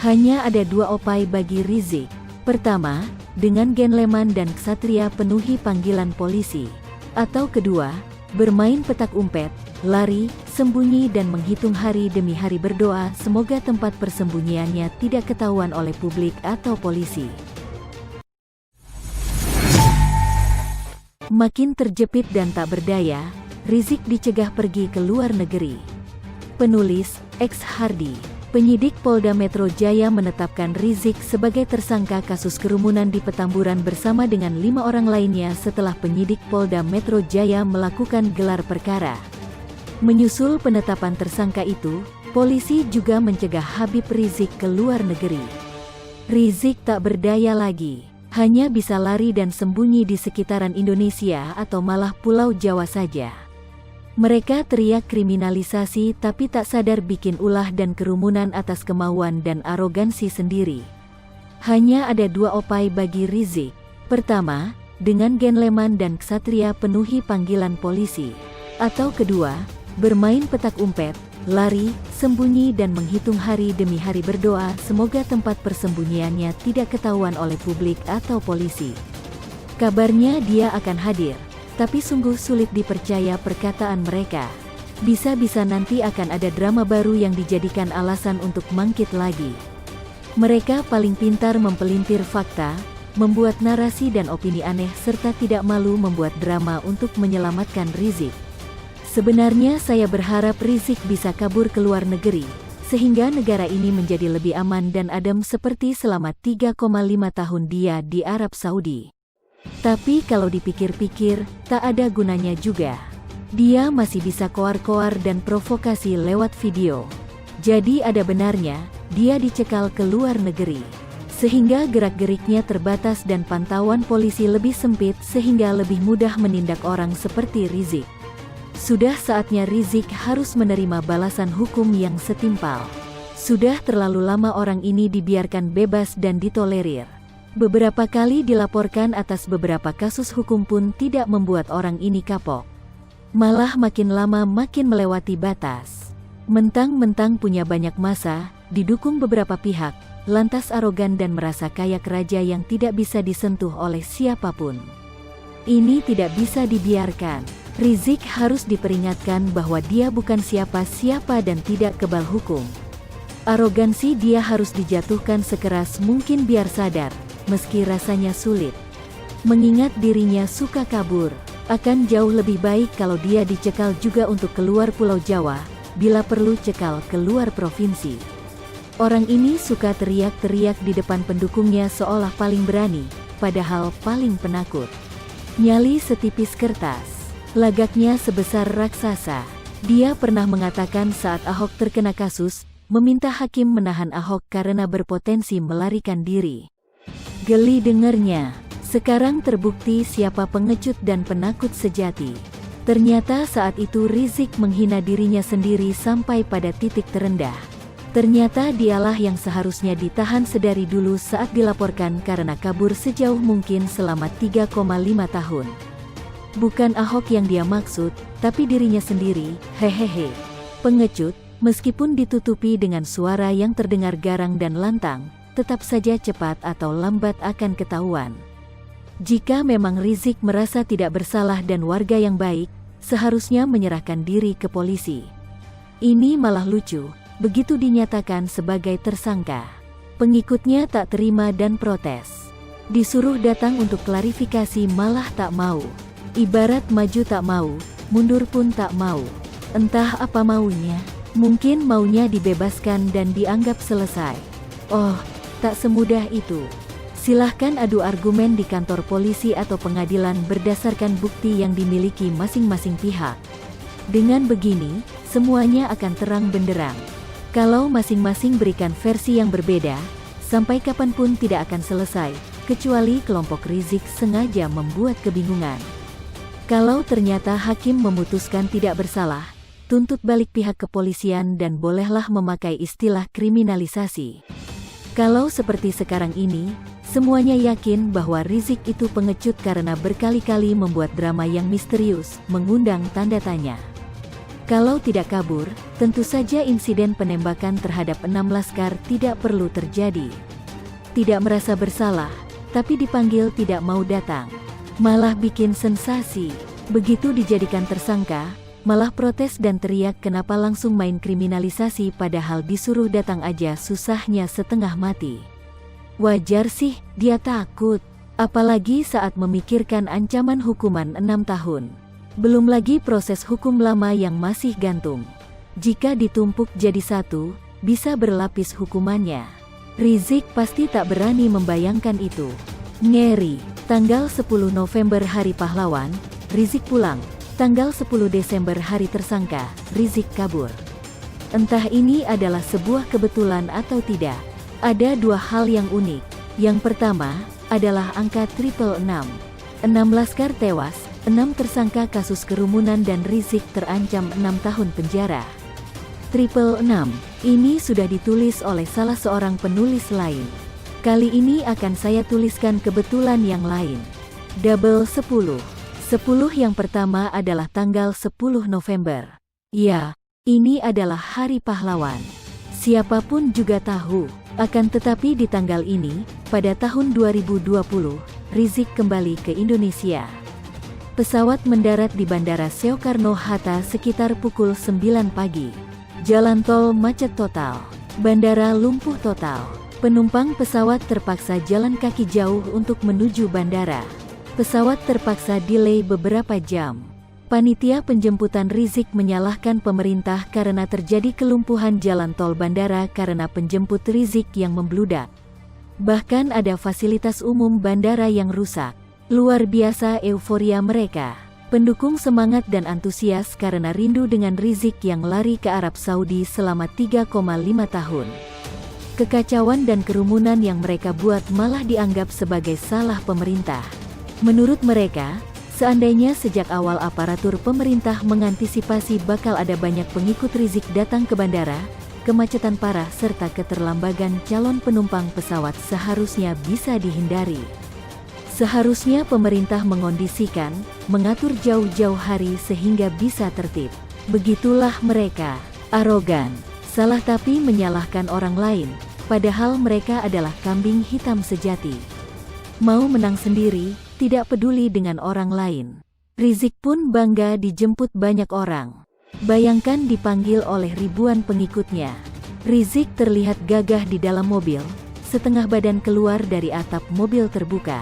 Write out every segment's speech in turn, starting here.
Hanya ada dua opsi bagi Rizik. Pertama, dengan Gen Leman dan Ksatria penuhi panggilan polisi. Atau kedua, bermain petak umpet, lari, sembunyi dan menghitung hari demi hari berdoa semoga tempat persembunyiannya tidak ketahuan oleh publik atau polisi. Makin terjepit dan tak berdaya, Rizik dicegah pergi ke luar negeri. Penulis, X Hardy. Penyidik Polda Metro Jaya menetapkan Rizik sebagai tersangka kasus kerumunan di Petamburan bersama dengan 5 orang lainnya setelah penyidik Polda Metro Jaya melakukan gelar perkara. Menyusul penetapan tersangka itu, polisi juga mencegah Habib Rizik ke luar negeri. Rizik tak berdaya lagi, hanya bisa lari dan sembunyi di sekitaran Indonesia atau malah Pulau Jawa saja. Mereka teriak kriminalisasi tapi tak sadar bikin ulah dan kerumunan atas kemauan dan arogansi sendiri. Hanya ada dua opsi bagi Rizik. Pertama, dengan Gen Leman dan Ksatria penuhi panggilan polisi. Atau kedua, bermain petak umpet, lari, sembunyi dan menghitung hari demi hari berdoa semoga tempat persembunyiannya tidak ketahuan oleh publik atau polisi. Kabarnya dia akan hadir. Tapi sungguh sulit dipercaya perkataan mereka. Bisa-bisa nanti akan ada drama baru yang dijadikan alasan untuk bangkit lagi. Mereka paling pintar mempelintir fakta, membuat narasi dan opini aneh serta tidak malu membuat drama untuk menyelamatkan Rizik. Sebenarnya saya berharap Rizik bisa kabur ke luar negeri, sehingga negara ini menjadi lebih aman dan adem seperti selama 3,5 tahun dia di Arab Saudi. Tapi kalau dipikir-pikir, tak ada gunanya juga. Dia masih bisa koar-koar dan provokasi lewat video. Jadi ada benarnya, dia dicekal ke luar negeri. Sehingga gerak-geriknya terbatas dan pantauan polisi lebih sempit sehingga lebih mudah menindak orang seperti Rizik. Sudah saatnya Rizik harus menerima balasan hukum yang setimpal. Sudah terlalu lama orang ini dibiarkan bebas dan ditolerir. Beberapa kali dilaporkan atas beberapa kasus hukum pun tidak membuat orang ini kapok. Malah makin lama makin melewati batas. Mentang-mentang punya banyak massa, didukung beberapa pihak, lantas arogan dan merasa kayak raja yang tidak bisa disentuh oleh siapapun. Ini tidak bisa dibiarkan. Rizik harus diperingatkan bahwa dia bukan siapa-siapa dan tidak kebal hukum. Arogansi dia harus dijatuhkan sekeras mungkin biar sadar. Meski rasanya sulit. Mengingat dirinya suka kabur, akan jauh lebih baik kalau dia dicekal juga untuk keluar Pulau Jawa, bila perlu cekal keluar provinsi. Orang ini suka teriak-teriak di depan pendukungnya seolah paling berani, padahal paling penakut. Nyali setipis kertas, lagaknya sebesar raksasa. Dia pernah mengatakan saat Ahok terkena kasus, meminta hakim menahan Ahok karena berpotensi melarikan diri. Geli dengernya. Sekarang terbukti siapa pengecut dan penakut sejati. Ternyata saat itu Rizik menghina dirinya sendiri sampai pada titik terendah. Ternyata dialah yang seharusnya ditahan sedari dulu saat dilaporkan karena kabur sejauh mungkin selama 3,5 tahun. Bukan Ahok yang dia maksud, tapi dirinya sendiri, hehehe. Pengecut, meskipun ditutupi dengan suara yang terdengar garang dan lantang, tetap saja cepat atau lambat akan ketahuan. Jika memang Rizik merasa tidak bersalah dan warga yang baik, seharusnya menyerahkan diri ke polisi. Ini malah lucu, begitu dinyatakan sebagai tersangka. Pengikutnya tak terima dan protes. Disuruh datang untuk klarifikasi malah tak mau. Ibarat maju tak mau, mundur pun tak mau. Entah apa maunya, mungkin maunya dibebaskan dan dianggap selesai. Oh, tak semudah itu. Silahkan adu argumen di kantor polisi atau pengadilan berdasarkan bukti yang dimiliki masing-masing pihak. Dengan begini, semuanya akan terang benderang. Kalau masing-masing berikan versi yang berbeda, sampai kapanpun tidak akan selesai, kecuali kelompok Rizik sengaja membuat kebingungan. Kalau ternyata hakim memutuskan tidak bersalah, tuntut balik pihak kepolisian dan bolehlah memakai istilah kriminalisasi. Kalau seperti sekarang ini, semuanya yakin bahwa Rizik itu pengecut karena berkali-kali membuat drama yang misterius, mengundang tanda tanya. Kalau tidak kabur, tentu saja insiden penembakan terhadap 6 laskar tidak perlu terjadi. Tidak merasa bersalah, tapi dipanggil tidak mau datang. Malah bikin sensasi. Begitu dijadikan tersangka, malah protes dan teriak kenapa langsung main kriminalisasi padahal disuruh datang aja susahnya setengah mati. Wajar sih, dia takut. Apalagi saat memikirkan ancaman hukuman 6 tahun. Belum lagi proses hukum lama yang masih gantung. Jika ditumpuk jadi satu, bisa berlapis hukumannya. Rizik pasti tak berani membayangkan itu. Ngeri. Tanggal 10 November Hari Pahlawan, Rizik pulang. Tanggal 10 Desember Hari Tersangka, Rizik kabur. Entah ini adalah sebuah kebetulan atau tidak. Ada dua hal yang unik. Yang pertama adalah angka 666. 6 laskar tewas, 6 tersangka kasus kerumunan dan Rizik terancam 6 tahun penjara. 666 ini sudah ditulis oleh salah seorang penulis lain. Kali ini akan saya tuliskan kebetulan yang lain. Double 10. 10 yang pertama adalah tanggal 10 November. Ya, ini adalah Hari Pahlawan. Siapapun juga tahu. Akan tetapi di tanggal ini, pada tahun 2020, Rizik kembali ke Indonesia. Pesawat mendarat di Bandara Soekarno-Hatta sekitar pukul 9 pagi. Jalan tol macet total. Bandara lumpuh total. Penumpang pesawat terpaksa jalan kaki jauh untuk menuju bandara. Pesawat terpaksa delay beberapa jam. Panitia penjemputan Rizik menyalahkan pemerintah karena terjadi kelumpuhan jalan tol bandara karena penjemput Rizik yang membludak. Bahkan ada fasilitas umum bandara yang rusak. Luar biasa euforia mereka. Pendukung semangat dan antusias karena rindu dengan Rizik yang lari ke Arab Saudi selama 3,5 tahun. Kekacauan dan kerumunan yang mereka buat malah dianggap sebagai salah pemerintah. Menurut mereka, seandainya sejak awal aparatur pemerintah mengantisipasi bakal ada banyak pengikut Rizik datang ke bandara, kemacetan parah serta keterlambagan calon penumpang pesawat seharusnya bisa dihindari. Seharusnya pemerintah mengondisikan, mengatur jauh-jauh hari sehingga bisa tertib. Begitulah mereka, arogan, salah tapi menyalahkan orang lain, padahal mereka adalah kambing hitam sejati. Mau menang sendiri, tidak peduli dengan orang lain. Rizik pun bangga dijemput banyak orang. Bayangkan dipanggil oleh ribuan pengikutnya. Rizik terlihat gagah di dalam mobil, setengah badan keluar dari atap mobil terbuka.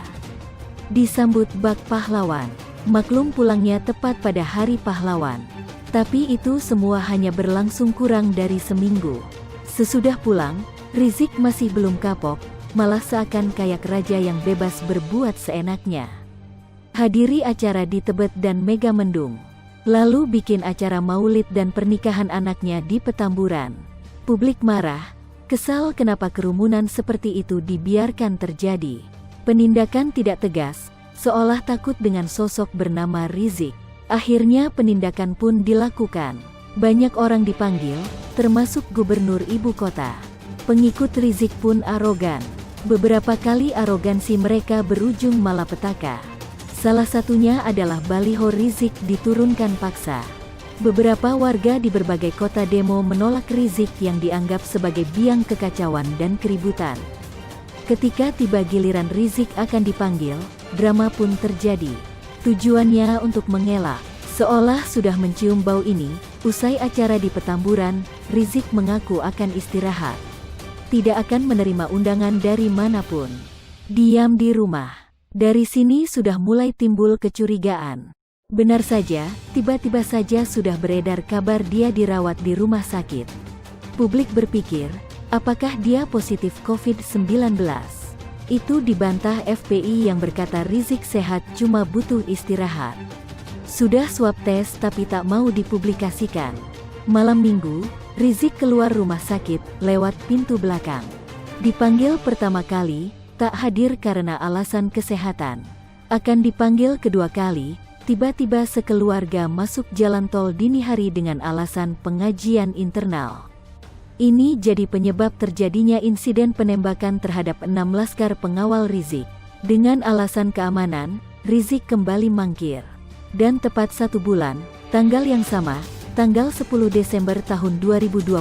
Disambut bak pahlawan. Maklum pulangnya tepat pada Hari Pahlawan. Tapi itu semua hanya berlangsung kurang dari seminggu. Sesudah pulang, Rizik masih belum kapok, malah seakan kayak raja yang bebas berbuat seenaknya. Hadiri acara di Tebet dan Megamendung. Lalu bikin acara maulid dan pernikahan anaknya di Petamburan. Publik marah, kesal kenapa kerumunan seperti itu dibiarkan terjadi. Penindakan tidak tegas, seolah takut dengan sosok bernama Rizik. Akhirnya penindakan pun dilakukan. Banyak orang dipanggil, termasuk gubernur ibu kota. Pengikut Rizik pun arogan. Beberapa kali arogansi mereka berujung malapetaka. Salah satunya adalah baliho Rizik diturunkan paksa. Beberapa warga di berbagai kota demo menolak Rizik yang dianggap sebagai biang kekacauan dan keributan. Ketika tiba giliran Rizik akan dipanggil, drama pun terjadi. Tujuannya untuk mengelak. Seolah sudah mencium bau ini, usai acara di Petamburan, Rizik mengaku akan istirahat. Tidak akan menerima undangan dari manapun. Diam di rumah. Dari sini sudah mulai timbul kecurigaan. Benar saja, tiba-tiba saja sudah beredar kabar dia dirawat di rumah sakit. Publik berpikir, apakah dia positif COVID-19? Itu dibantah FPI yang berkata Rizik sehat cuma butuh istirahat. Sudah swab tes tapi tak mau dipublikasikan. Malam Minggu, Rizik keluar rumah sakit lewat pintu belakang. Dipanggil pertama kali, tak hadir karena alasan kesehatan. Akan dipanggil kedua kali, tiba-tiba sekeluarga masuk jalan tol dini hari dengan alasan pengajian internal. Ini jadi penyebab terjadinya insiden penembakan terhadap 6 laskar pengawal Rizik. Dengan alasan keamanan, Rizik kembali mangkir. Dan tepat 1 bulan, tanggal yang sama, Tanggal 10 Desember tahun 2020,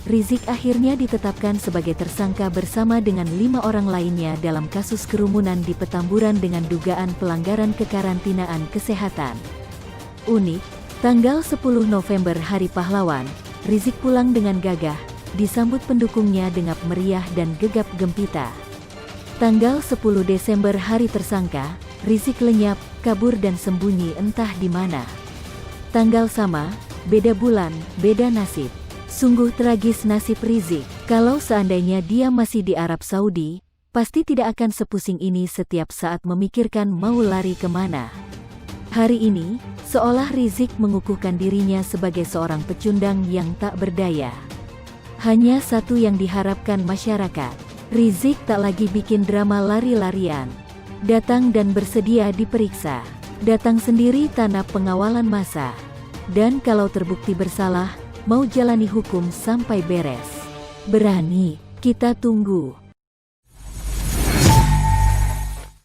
Rizik akhirnya ditetapkan sebagai tersangka bersama dengan 5 orang lainnya dalam kasus kerumunan di Petamburan dengan dugaan pelanggaran kekarantinaan kesehatan. Unik, tanggal 10 November Hari Pahlawan, Rizik pulang dengan gagah, disambut pendukungnya dengan meriah dan gegap gempita. Tanggal 10 Desember Hari Tersangka, Rizik lenyap, kabur dan sembunyi entah di mana. Tanggal sama, beda bulan, beda nasib. Sungguh tragis nasib Rizik. Kalau seandainya dia masih di Arab Saudi, pasti tidak akan sepusing ini setiap saat memikirkan mau lari kemana. Hari ini, seolah Rizik mengukuhkan dirinya sebagai seorang pecundang yang tak berdaya. Hanya satu yang diharapkan masyarakat, Rizik tak lagi bikin drama lari-larian. Datang dan bersedia diperiksa. Datang sendiri tanpa pengawalan massa. Dan kalau terbukti bersalah, mau jalani hukum sampai beres. Berani, kita tunggu.